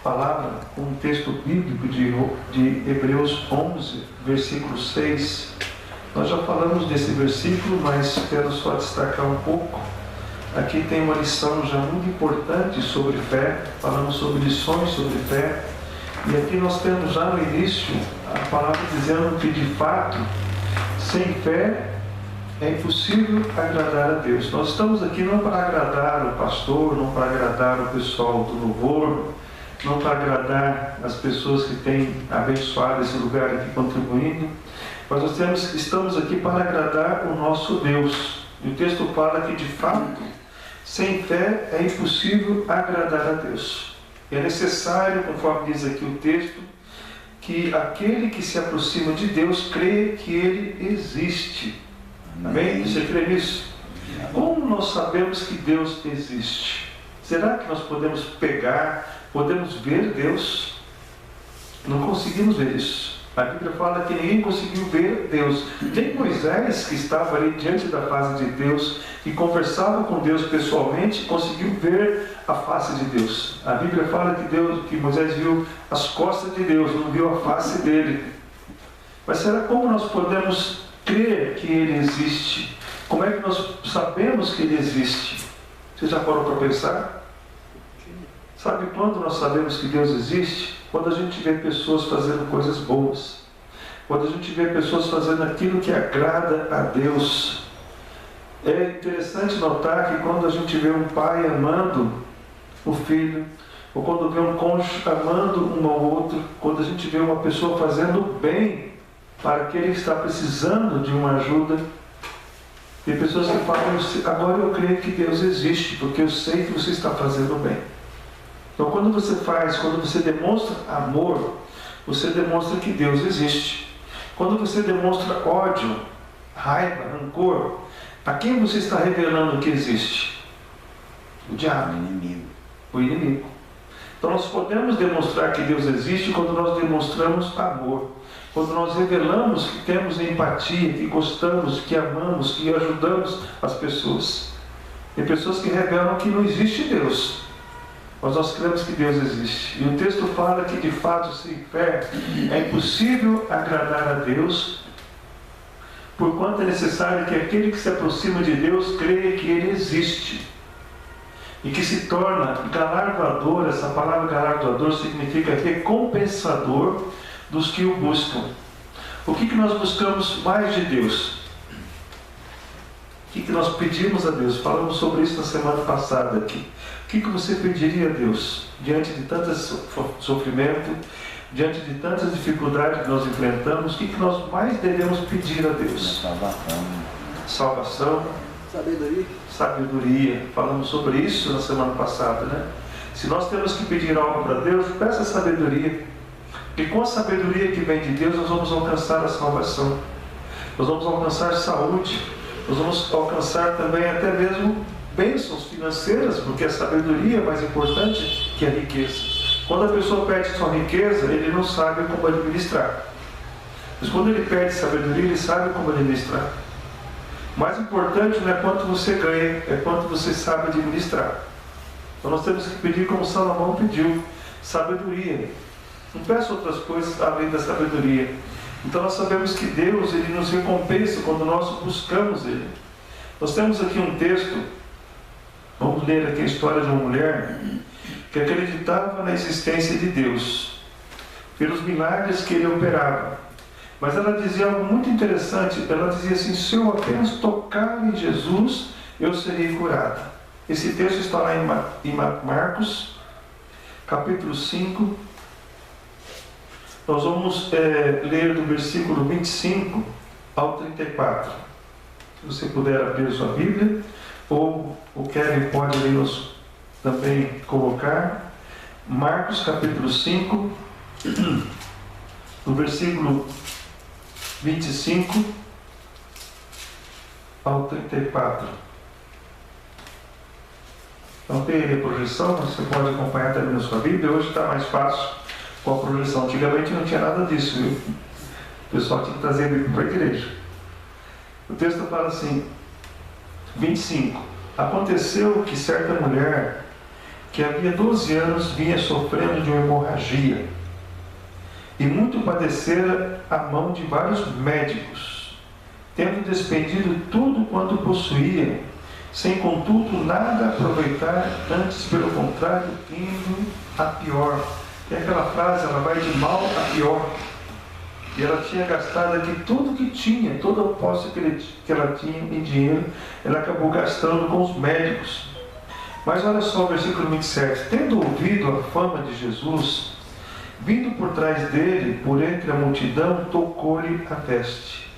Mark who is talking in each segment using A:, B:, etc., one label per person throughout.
A: palavra com um texto bíblico de Hebreus 11, versículo 6. Nós já falamos desse versículo, mas quero só destacar um pouco. Aqui tem uma lição já muito importante sobre fé. Falamos sobre lições sobre fé. E aqui nós temos já no início a palavra dizendo que de fato, sem fé, é impossível agradar a Deus. Nós estamos aqui não para agradar o pastor, não para agradar o pessoal do louvor, não para agradar as pessoas que têm abençoado esse lugar aqui contribuindo, mas nós estamos aqui para agradar o nosso Deus. E o texto fala que de fato, sem fé é impossível agradar a Deus. E é necessário, conforme diz aqui o texto, que aquele que se aproxima de Deus crê que Ele existe. Amém? Você crê nisso? Como nós sabemos que Deus existe? Será que nós podemos podemos ver Deus? Não conseguimos ver isso. A Bíblia fala que ninguém conseguiu ver Deus. Nem Moisés, que estava ali diante da face de Deus e conversava com Deus pessoalmente, conseguiu ver a face de Deus. A Bíblia fala que Moisés viu as costas de Deus, não viu a face dele. Mas será como nós podemos crer que Ele existe? Como é que nós sabemos que Ele existe? Você já parou para pensar? Sabe quando nós sabemos que Deus existe? Quando a gente vê pessoas fazendo coisas boas. Quando a gente vê pessoas fazendo aquilo que agrada a Deus. É interessante notar que quando a gente vê um pai amando o filho, ou quando vê um cônjuge amando um ao outro, quando a gente vê uma pessoa fazendo bem para aquele que está precisando de uma ajuda, tem pessoas que falam: agora eu creio que Deus existe, porque eu sei que você está fazendo bem. Então quando você demonstra amor, você demonstra que Deus existe. Quando você demonstra ódio, raiva, rancor, a quem você está revelando que existe? O diabo, o inimigo. Então nós podemos demonstrar que Deus existe quando nós demonstramos amor. Quando nós revelamos que temos empatia, que gostamos, que amamos, que ajudamos as pessoas. Tem pessoas que revelam que não existe Deus, mas nós cremos que Deus existe. E o texto fala que de fato, sem fé, é impossível agradar a Deus, porquanto é necessário que aquele que se aproxima de Deus creia que Ele existe. E que se torna galardoador. Essa palavra galardoador significa recompensador dos que o buscam. O que nós buscamos mais de Deus? O que nós pedimos a Deus? Falamos sobre isso na semana passada aqui. O que você pediria a Deus diante de tanto sofrimento, diante de tantas dificuldades que nós enfrentamos? O que nós mais devemos pedir a Deus? Salvação. Sabedoria. Falamos sobre isso na semana passada, né? Se nós temos que pedir algo para Deus, peça sabedoria. E com a sabedoria que vem de Deus, nós vamos alcançar a salvação. Nós vamos alcançar saúde. Nós vamos alcançar também até mesmo bênçãos financeiras, porque a sabedoria é mais importante que a riqueza. Quando a pessoa perde sua riqueza, ele não sabe como administrar. Mas quando ele perde sabedoria, ele sabe como administrar. O mais importante não é quanto você ganha, é quanto você sabe administrar. Então nós temos que pedir como Salomão pediu: sabedoria. Não peça outras coisas além da sabedoria. Então nós sabemos que Deus, Ele nos recompensa quando nós buscamos Ele. Nós temos aqui um texto, vamos ler aqui a história de uma mulher que acreditava na existência de Deus, pelos milagres que Ele operava. Mas ela dizia algo muito interessante. Ela dizia assim: se eu apenas tocar em Jesus, eu serei curada. Esse texto está lá em Marcos, capítulo 5. Nós vamos ler do versículo 25 ao 34. Se você puder abrir a sua Bíblia, ou o Kevin pode nos também colocar. Marcos capítulo 5, do versículo 25 ao 34. Então tem aí a projeção, você pode acompanhar também na sua Bíblia. Hoje está mais fácil com a projeção. Antigamente não tinha nada disso, viu? O pessoal tinha que trazer a Bíblia para a igreja. O texto fala assim, 25. Aconteceu que certa mulher que havia 12 anos vinha sofrendo de uma hemorragia e muito padecera à mão de vários médicos, tendo despendido tudo quanto possuía, sem contudo nada aproveitar, antes pelo contrário, indo a pior. E aquela frase, ela vai de mal a pior. E ela tinha gastado aqui tudo que tinha, toda a posse que ela tinha em dinheiro, ela acabou gastando com os médicos. Mas olha só o versículo 27. Tendo ouvido a fama de Jesus, vindo por trás dele, por entre a multidão, tocou-lhe a veste.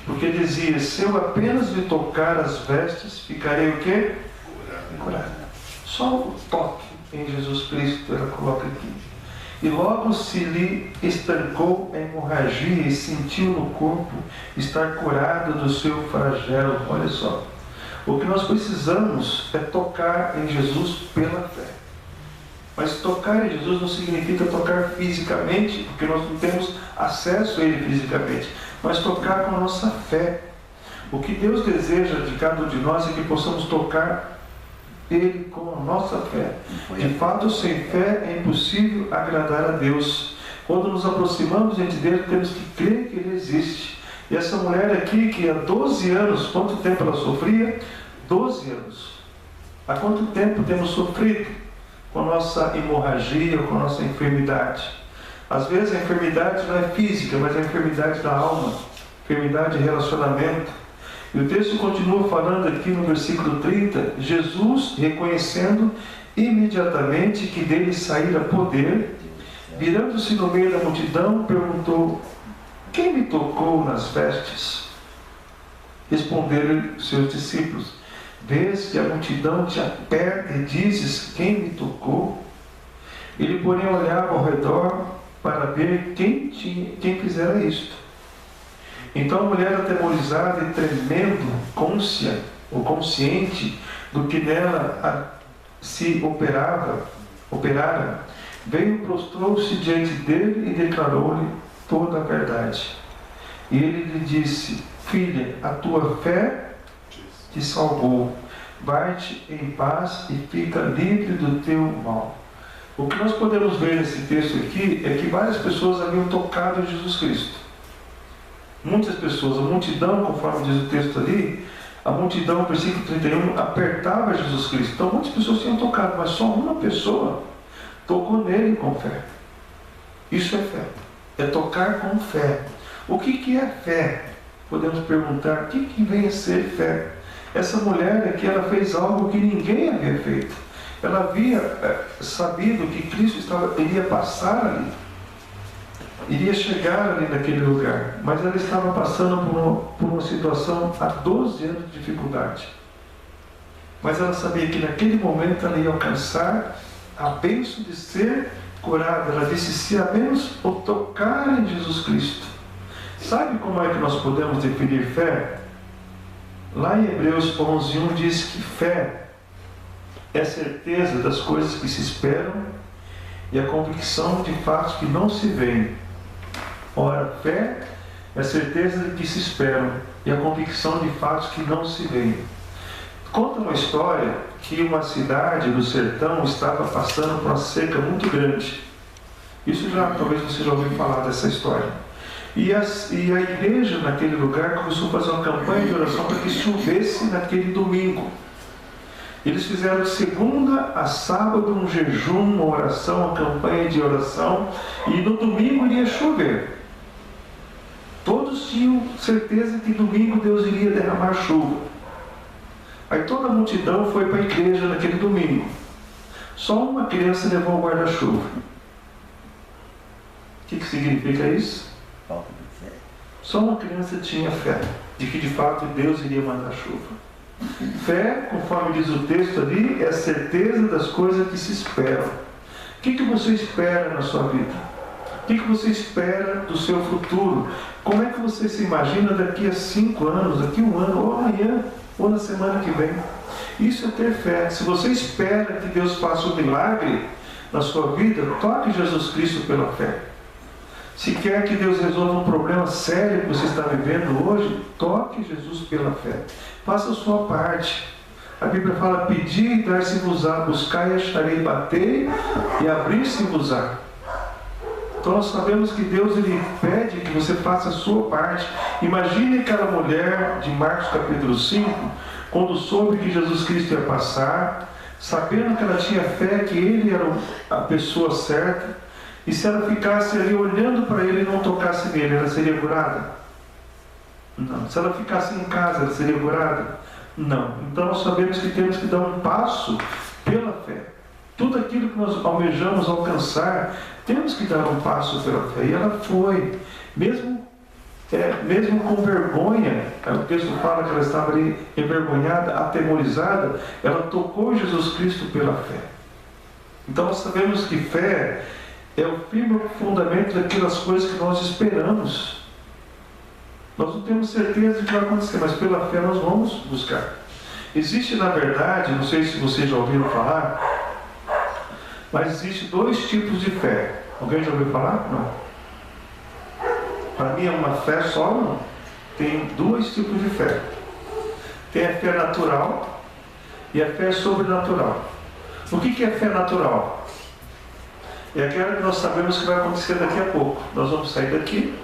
A: Porque dizia, se eu apenas lhe tocar as vestes, ficarei o quê? Curado. Só o toque em Jesus Cristo, ela coloca aqui. E logo se lhe estancou a hemorragia e sentiu no corpo estar curado do seu flagelo. Olha só. O que nós precisamos é tocar em Jesus pela fé. Mas tocar em Jesus não significa tocar fisicamente, porque nós não temos acesso a Ele fisicamente, mas tocar com a nossa fé. O que Deus deseja de cada um de nós é que possamos tocar Ele com a nossa fé. De fato, sem fé é impossível agradar a Deus. Quando nos aproximamos diante dele, temos que crer que Ele existe. E essa mulher aqui, que há 12 anos, quanto tempo ela sofria? 12 anos. Há quanto tempo temos sofrido com a nossa hemorragia, com a nossa enfermidade? Às vezes a enfermidade não é física, mas é a enfermidade da alma, enfermidade de relacionamento. E o texto continua falando aqui no versículo 30, Jesus, reconhecendo imediatamente que dele saíra poder, virando-se no meio da multidão, perguntou, quem me tocou nas vestes? Responderam seus discípulos, vês que a multidão te aperta e dizes, quem me tocou? Ele, porém, olhava ao redor para ver quem fizera isto. Então a mulher, atemorizada e tremendo, consciente do que nela se operara, veio, prostrou-se diante dele e declarou-lhe toda a verdade. E ele lhe disse, filha, a tua fé te salvou. Vai-te em paz e fica livre do teu mal. O que nós podemos ver nesse texto aqui é que várias pessoas haviam tocado em Jesus Cristo. Muitas pessoas, a multidão, conforme diz o texto ali, a multidão, no versículo 31, apertava Jesus Cristo. Então muitas pessoas tinham tocado, mas só uma pessoa tocou nele com fé. Isso é fé. É tocar com fé. O que é fé? Podemos perguntar, o que vem a ser fé? Essa mulher aqui, ela fez algo que ninguém havia feito. Ela havia sabido que Cristo iria passar ali, iria chegar ali naquele lugar, mas ela estava passando por uma situação há 12 anos de dificuldade. Mas ela sabia que naquele momento ela ia alcançar a bênção de ser curada. Ela disse, se a menos o tocar em Jesus Cristo. Sabe como é que nós podemos definir fé? Lá em Hebreus 11:1 diz que fé é a certeza das coisas que se esperam e a convicção de fatos que não se veem. Ora, fé é a certeza de que se esperam e a convicção de fatos que não se veem. Conta uma história que uma cidade do sertão estava passando por uma seca muito grande. Isso talvez você já ouviu falar dessa história. E a igreja naquele lugar começou a fazer uma campanha de oração para que chovesse naquele domingo. Eles fizeram de segunda a sábado um jejum, uma oração, uma campanha de oração, e no domingo iria chover. Todos tinham certeza que domingo Deus iria derramar chuva. Aí toda a multidão foi para a igreja naquele domingo. Só uma criança levou o guarda-chuva. O que significa isso? Só uma criança tinha fé de que de fato Deus iria mandar chuva. Fé, conforme diz o texto ali, é a certeza das coisas que se esperam. O que você espera na sua vida? O que você espera do seu futuro? Como é que você se imagina daqui a 5 anos, daqui a 1 ano, ou amanhã, ou na semana que vem? Isso é ter fé. Se você espera que Deus faça um milagre na sua vida, toque Jesus Cristo pela fé. Se quer que Deus resolva um problema sério que você está vivendo hoje, toque Jesus pela fé. Faça a sua parte. A Bíblia fala: pedi e dar-se-vos-á, buscai e acharei, batei e abrir-se-vos-á. Então nós sabemos que Deus, Ele pede que você faça a sua parte. Imagine aquela mulher de Marcos capítulo 5, quando soube que Jesus Cristo ia passar, sabendo que ela tinha fé que Ele era a pessoa certa, e se ela ficasse ali olhando para Ele e não tocasse nele, ela seria curada? Não. Se ela ficasse em casa, ela seria curada? Não. Então nós sabemos que temos que dar um passo pela fé. Tudo aquilo que nós almejamos alcançar, temos que dar um passo pela fé. E ela foi, mesmo com vergonha. O texto fala que ela estava ali envergonhada, atemorizada. Ela tocou Jesus Cristo pela fé. Então nós sabemos que fé é o firme fundamento daquelas coisas que nós esperamos. Nós não temos certeza de que vai acontecer, mas pela fé nós vamos buscar. Existe, na verdade, não sei se vocês já ouviram falar, mas existe 2 tipos de fé. Alguém já ouviu falar? Não. Para mim é uma fé só, não. Tem 2 tipos de fé. Tem a fé natural e a fé sobrenatural. O que é fé natural? É aquela que nós sabemos que vai acontecer daqui a pouco. Nós vamos sair daqui,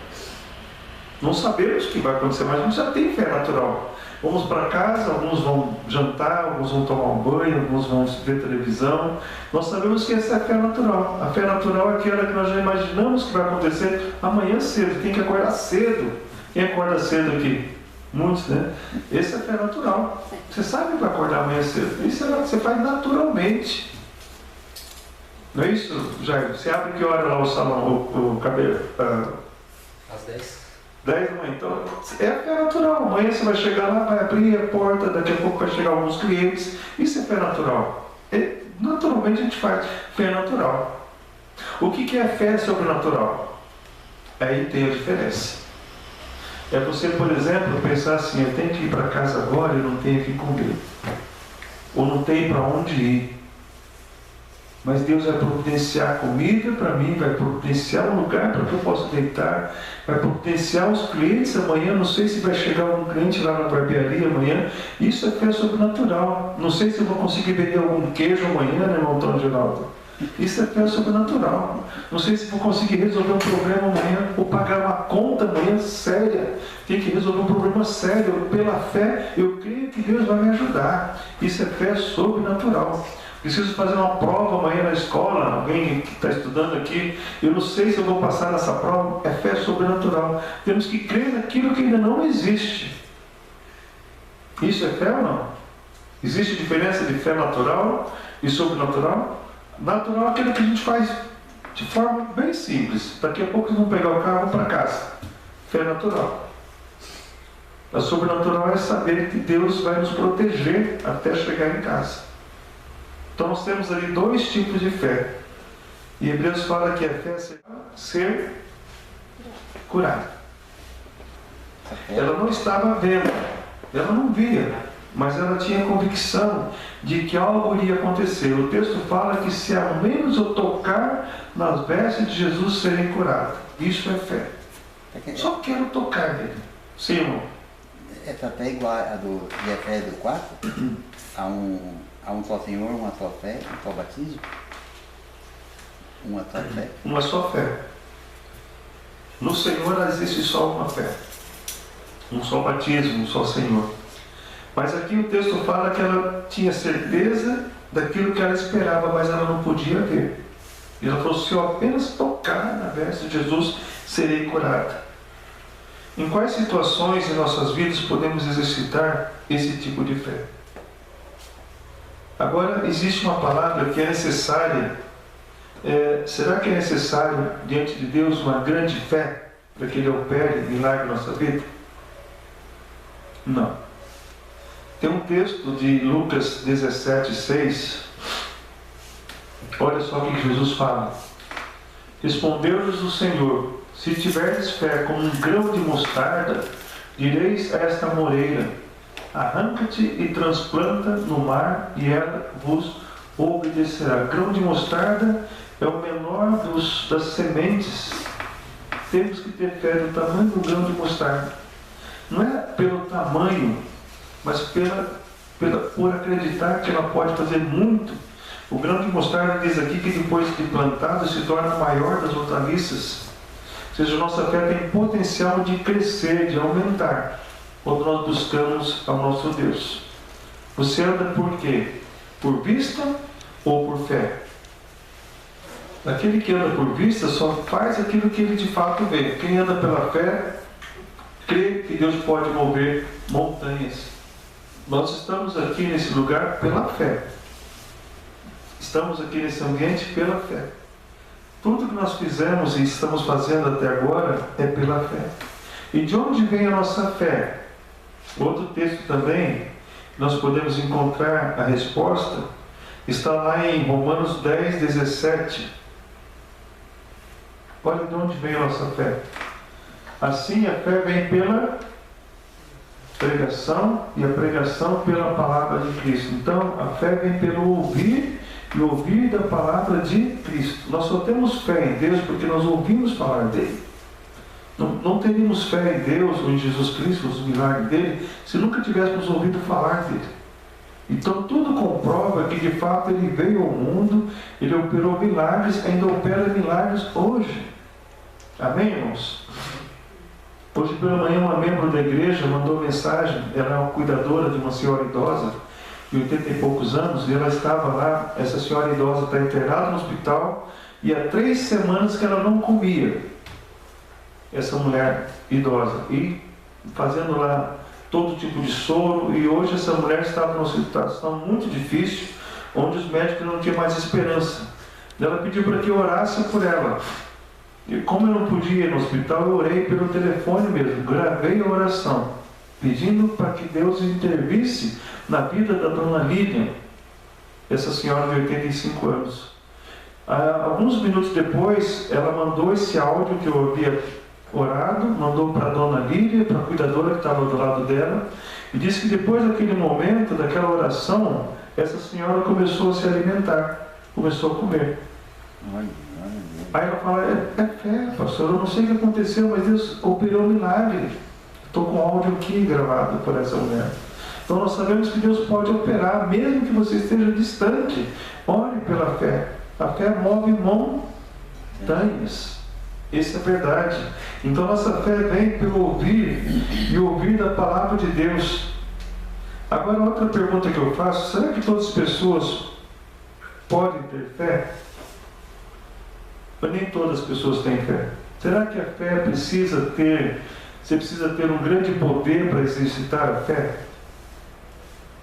A: não sabemos o que vai acontecer, mas a gente já tem fé natural. Vamos para casa, alguns vão jantar, alguns vão tomar um banho, alguns vão ver televisão. Nós sabemos que essa é a fé natural. A fé natural é aquela que nós já imaginamos que vai acontecer amanhã cedo. Tem que acordar cedo. Quem acorda cedo aqui? Muitos, né? Essa é a fé natural. Você sabe que vai acordar amanhã cedo. Isso você faz naturalmente. Não é isso, Jair? Você abre que hora lá o salão, o cabelo?
B: Às 10.
A: 10 da manhã. Então, é a fé natural. Amanhã você vai chegar lá, vai abrir a porta, daqui a pouco vai chegar alguns clientes. Isso é fé natural. Naturalmente a gente faz fé natural. O que é fé sobrenatural? Aí tem a diferença. É você, por exemplo, pensar assim: eu tenho que ir para casa agora e não tenho o que comer. Ou não tenho para onde ir. Mas Deus vai providenciar comida para mim, vai providenciar um lugar para que eu possa deitar, vai providenciar os clientes amanhã. Não sei se vai chegar algum cliente lá na barbearia amanhã. Isso é fé sobrenatural. Não sei se eu vou conseguir vender algum queijo amanhã, né, irmão Antônio Geraldo? Isso é fé sobrenatural. Não sei se vou conseguir resolver um problema amanhã, ou pagar uma conta amanhã séria. Tem que resolver um problema sério. Pela fé, eu creio que Deus vai me ajudar. Isso é fé sobrenatural. Preciso fazer uma prova amanhã na escola, alguém que está estudando aqui, eu não sei se eu vou passar nessa prova. É fé sobrenatural. Temos que crer naquilo que ainda não existe. Isso é fé ou não? Existe diferença de fé natural e sobrenatural? Natural é aquilo que a gente faz de forma bem simples. Daqui a pouco vamos pegar o carro e vamos para casa. Fé natural. A sobrenatural é saber que Deus vai nos proteger até chegar em casa. Então nós temos ali 2 tipos de fé. E Hebreus fala que a fé é ser curada. Ela não estava vendo, ela não via, mas ela tinha convicção de que algo iria acontecer. O texto fala que se ao menos eu tocar nas vestes de Jesus, serei curado. Isso é fé. Só quero tocar nele. Sim, irmão.
C: Essa fé é igual a de Efésios 4? Há um só Senhor, uma só fé, um só batismo? Uma só fé?
A: Uma só fé. No Senhor existe só uma fé. Um só batismo, um só Senhor. Mas aqui o texto fala que ela tinha certeza daquilo que ela esperava, mas ela não podia ver. E ela falou: se eu apenas tocar na veste de Jesus, serei curada. Em quais situações em nossas vidas podemos exercitar esse tipo de fé? Agora, existe uma palavra que é necessária. Será que é necessário, diante de Deus, uma grande fé para que Ele opere milagre na nossa vida? Não. Tem um texto de Lucas 17:6. Olha só o que Jesus fala. Respondeu-lhes o Senhor: se tiverdes fé como um grão de mostarda, direis a esta moreira: arranca-te e transplanta no mar, e ela vos obedecerá. Grão de mostarda é o menor das sementes. Temos que ter fé do tamanho do grão de mostarda. Não é pelo tamanho, mas pela por acreditar que ela pode fazer muito. O grão de mostarda diz aqui que depois de plantado se torna maior das hortaliças. Ou seja, a nossa fé tem potencial de crescer, de aumentar, quando nós buscamos ao nosso Deus. Você anda por quê? Por vista ou por fé? Aquele que anda por vista só faz aquilo que ele de fato vê. Quem anda pela fé, crê que Deus pode mover montanhas. Nós estamos aqui nesse lugar pela fé. Estamos aqui nesse ambiente pela fé. Tudo que nós fizemos e estamos fazendo até agora é pela fé. E de onde vem a nossa fé? Outro texto também, nós podemos encontrar a resposta, está lá em Romanos 10, 17. Olha de onde vem a nossa fé. Assim a fé vem pela pregação e a pregação pela palavra de Cristo. Então a fé vem pelo ouvir e ouvir da palavra de Cristo. Nós só temos fé em Deus porque nós ouvimos falar dele. Não teríamos fé em Deus ou em Jesus Cristo, os milagres dele, se nunca tivéssemos ouvido falar dele. Então tudo comprova que de fato ele veio ao mundo, ele operou milagres, ainda opera milagres hoje. Amém, irmãos? Hoje pela manhã uma membro da igreja mandou mensagem, ela é uma cuidadora de uma senhora idosa, de 80 e poucos anos, e ela estava lá, essa senhora idosa está internada no hospital, e há 3 semanas que ela não comia, essa mulher idosa, e fazendo lá todo tipo de soro, e hoje essa mulher estava numa situação muito difícil, onde os médicos não tinham mais esperança. Ela pediu para que eu orasse por ela. E como eu não podia ir no hospital, eu orei pelo telefone mesmo, gravei a oração, pedindo para que Deus intervisse na vida da dona Lilian, essa senhora de 85 anos. Alguns minutos depois, ela mandou esse áudio que eu havia orado, mandou para a dona Lilian, para a cuidadora que estava do lado dela, e disse que depois daquele momento, daquela oração, essa senhora começou a se alimentar, começou a comer. Aí ela fala, é fé, pastor, eu não sei o que aconteceu, mas Deus operou um milagre. Estou com áudio aqui gravado por essa mulher. Então nós sabemos que Deus pode operar, mesmo que você esteja distante. Ore pela fé. A fé move montanhas. Essa é a verdade. Então nossa fé vem pelo ouvir e ouvir da palavra de Deus. Agora outra pergunta que eu faço, será que todas as pessoas podem ter fé? Mas nem todas as pessoas têm fé. Será que a fé precisa ter, você precisa ter um grande poder para exercitar a fé?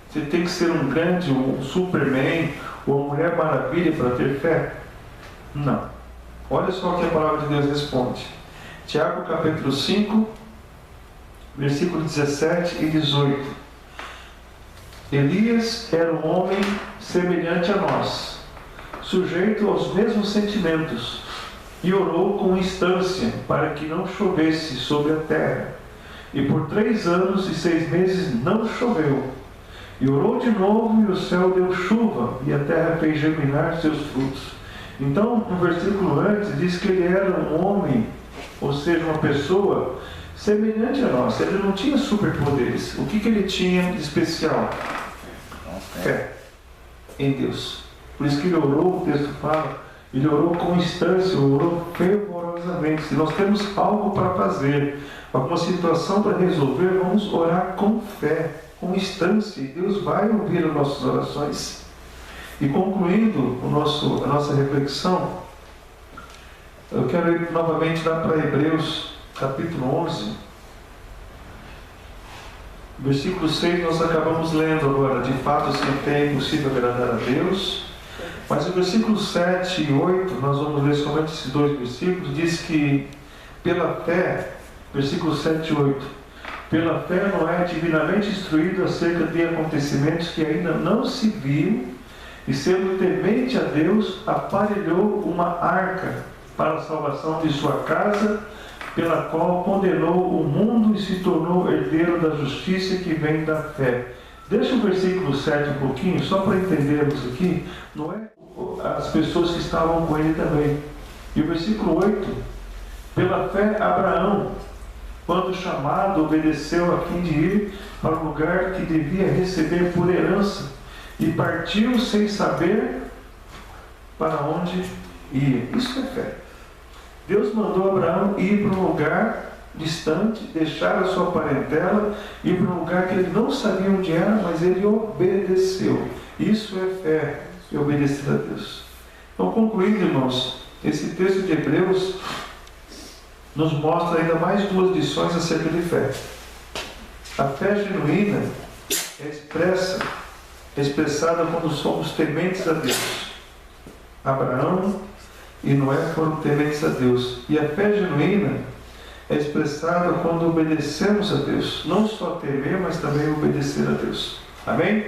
A: Você tem que ser um grande, um Superman, ou uma Mulher Maravilha para ter fé? Não. Olha só o que a palavra de Deus responde. Tiago capítulo 5, versículo 17 e 18. Elias era um homem semelhante a nós, sujeito aos mesmos sentimentos, e orou com instância para que não chovesse sobre a terra. E por 3 anos e 6 meses não choveu. E orou de novo, e o céu deu chuva, e a terra fez germinar seus frutos. Então, no versículo antes, diz que ele era um homem, ou seja, uma pessoa semelhante a nós. Ele não tinha superpoderes. O que ele tinha de especial? Fé em Deus. Por isso que ele orou, o texto fala, ele orou com instância, orou fervorosamente. Se nós temos algo para fazer, alguma situação para resolver, vamos orar com fé, com instância, e Deus vai ouvir as nossas orações. E concluindo a nossa reflexão, eu quero ir novamente lá para Hebreus, capítulo 11, versículo 6, nós acabamos lendo agora, de fato, sem fé é impossível agradar a Deus. Mas o versículo 7 e 8, nós vamos ler somente esses 2 versículos, diz que pela fé, versículo 7 e 8, pela fé Noé, divinamente instruído acerca de acontecimentos que ainda não se viam, e sendo temente a Deus, aparelhou uma arca para a salvação de sua casa, pela qual condenou o mundo e se tornou herdeiro da justiça que vem da fé. Deixa o versículo 7 um pouquinho, só para entendermos aqui. Noé, as pessoas que estavam com ele também. E o versículo 8, pela fé Abraão, quando chamado, obedeceu a fim de ir para o lugar que devia receber por herança e partiu sem saber para onde ia. Isso é fé. Deus mandou Abraão ir para um lugar distante, deixar a sua parentela, ir para um lugar que ele não sabia onde era, mas ele obedeceu. Isso é fé, e obedecer a Deus. Então, concluindo, irmãos, esse texto de Hebreus nos mostra ainda mais duas lições acerca de fé. A fé genuína é expressada quando somos tementes a Deus. Abraão e Noé foram tementes a Deus. E a fé genuína é expressada quando obedecemos a Deus. Não só temer, mas também obedecer a Deus. Amém?